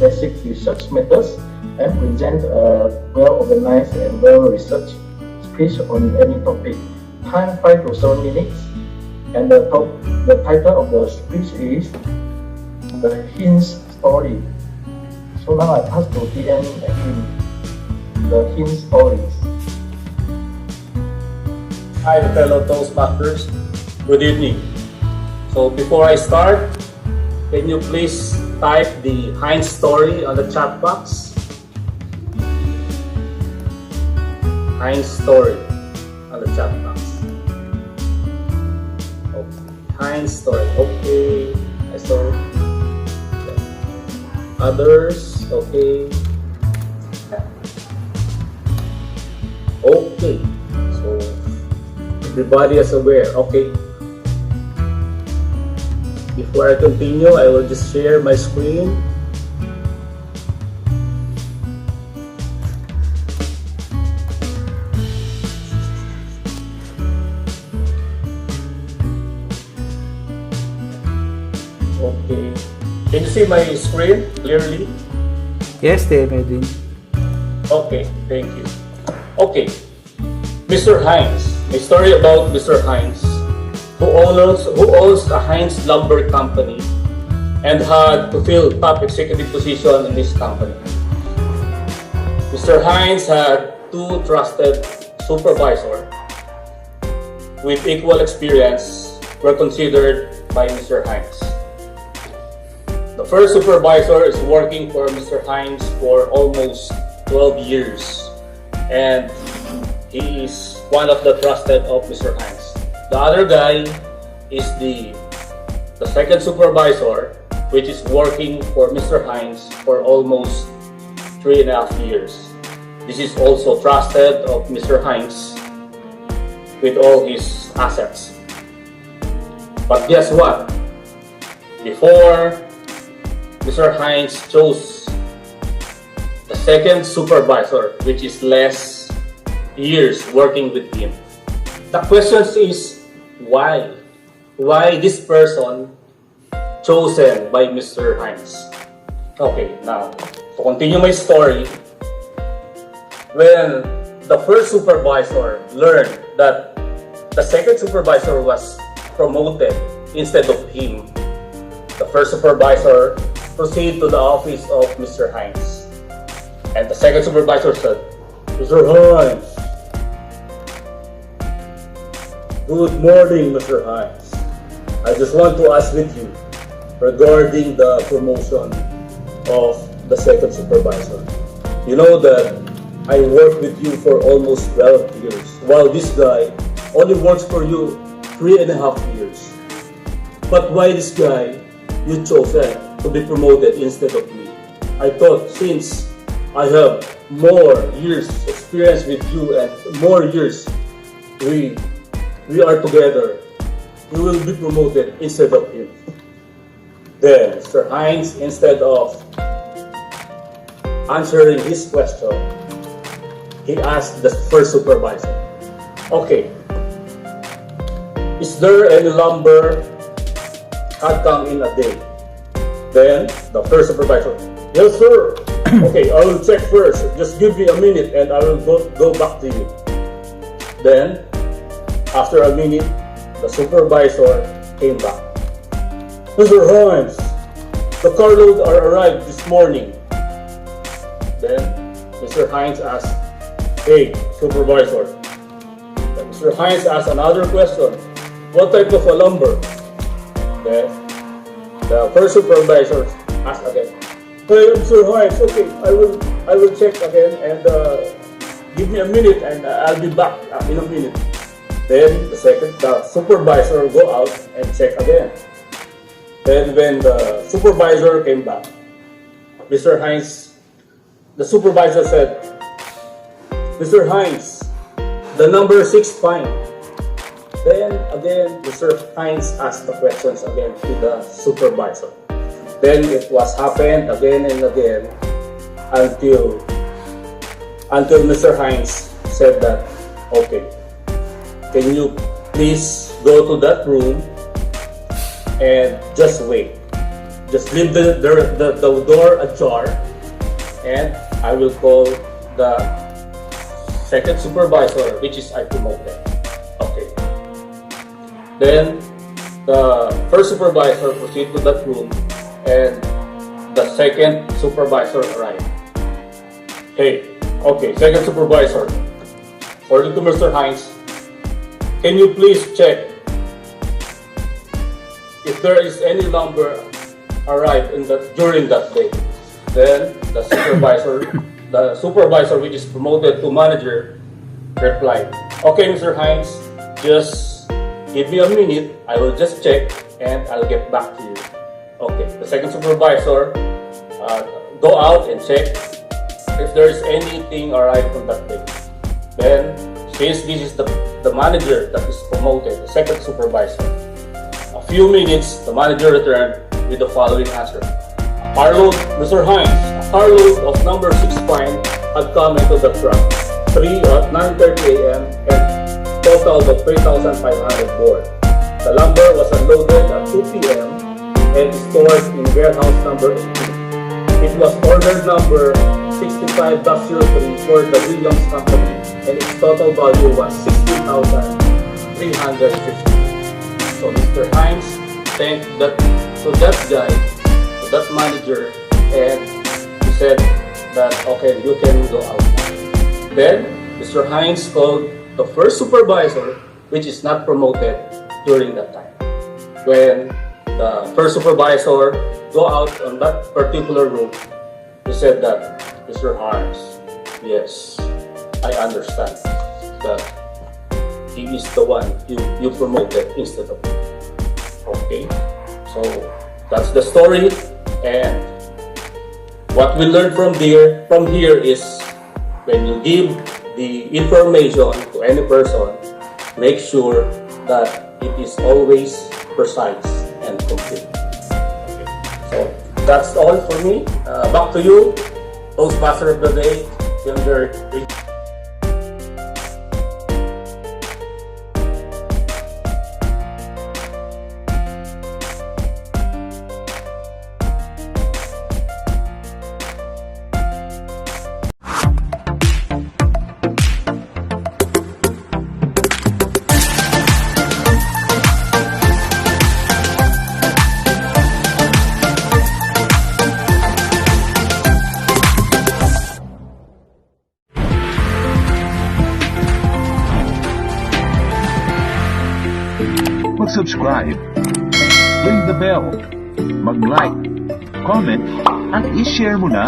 basic research methods and present a well-organized and well-researched speech on any topic. Time 5 to 7 minutes. And the title of the speech is The Hint Story. So now I pass to TM Edwin. The Hint Stories. Hi, fellow Toastmasters. Good evening. So before I start, can you please type the Hint Story on the chat box? Hint Story on the chat box. Hint Story. Okay. I saw it. Okay. Others. Okay. Okay. So everybody is aware. Okay. Before I continue, I will just share my screen. Okay. Can you see my screen clearly? Yes, TMOD. Okay, thank you. Okay. Mr. Heinz. A story about Mr. Heinz, who owns a Heinz lumber company and had to fill top executive position in this company. Mr. Heinz had two trusted supervisors with equal experience were considered by Mr. Heinz. The first supervisor is working for Mr. Heinz for almost 12 years, and he is one of the trusted of Mr. Heinz. The other guy is the second supervisor, which is working for Mr. Heinz for almost 3.5 years. This is also trusted of Mr. Heinz with all his assets. But guess what? Before Mr. Heinz chose the second supervisor, which is less years working with him. The question is, why? Why this person chosen by Mr. Heinz? Okay, now, to continue my story, when the first supervisor learned that the second supervisor was promoted instead of him, the first supervisor proceeded to the office of Mr. Heinz. And the second supervisor said, Mr. Heinz, good morning, Mr. Heinz. I just want to ask with you regarding the promotion of the second supervisor. You know that I worked with you for almost 12 years, while this guy only works for you 3.5 years. But why this guy you chose to be promoted instead of me? I thought since I have more years experience with you and more years we are together, you will be promoted instead of him. Then Mr. Heinz, instead of answering his question, he asked the first supervisor, okay, is there any lumber had come in a day? Then the first supervisor, yes sir. Okay, I will check first. Just give me a minute and I will go back to you. Then, after a minute, the supervisor came back. Mr. Heinz, the carload are arrived this morning. Then, Mr. Heinz asked, hey, supervisor. Then Mr. Heinz asked another question. What type of a lumber? Then, the first supervisor asked again, hey, Mr. Heinz, okay, I will check again and give me a minute and I'll be back in a minute. Then the supervisor go out and check again. Then when the supervisor came back, Mr. Heinz, the supervisor said, Mr. Heinz, the number 6 fine. Then again, Mr. Heinz asked the questions again to the supervisor. Then it was happened again and again until Mr. Heinz said that, okay, can you please go to that room and just wait. just leave the door ajar, and I will call the second supervisor, which is I promoted. Okay. Then the first supervisor proceed to that room, and the second supervisor arrived. Hey, okay, second supervisor. According to Mr. Hines, can you please check if there is any lumber arrived during that day? Then the supervisor which is promoted to manager replied, okay, Mr. Hines, just give me a minute, I will just check and I'll get back to you. Okay, the second supervisor go out and check if there is anything arrived on that day. Then, since this is the manager that is promoted, the second supervisor, a few minutes, the manager returned with the following answer. A carload, Mr. Hines, a carload of number 6 pine had come into the truck 9:30 a.m. and total of 3,500 board. The lumber was unloaded at 2 p.m. and stored in warehouse number 18. It was ordered number 65-03 for the Williams Company, and its total value was 16,350. So Mr. Hines thanked that guy, to that manager, and he said that okay, you can go out. Then Mr. Hines called the first supervisor, which is not promoted during that time. When the first supervisor go out on that particular room, he said that, Mr. Hines, yes, I understand that he is the one you promoted instead of me. Okay, so that's the story, and what we learned from here is when you give the information to any person, make sure that it is always precise and complete. Okay. So that's all for me. Back to you, Toastmaster of the Day, Gerry. Mag-subscribe, ring the bell, mag-like, comment, at i-share mo na.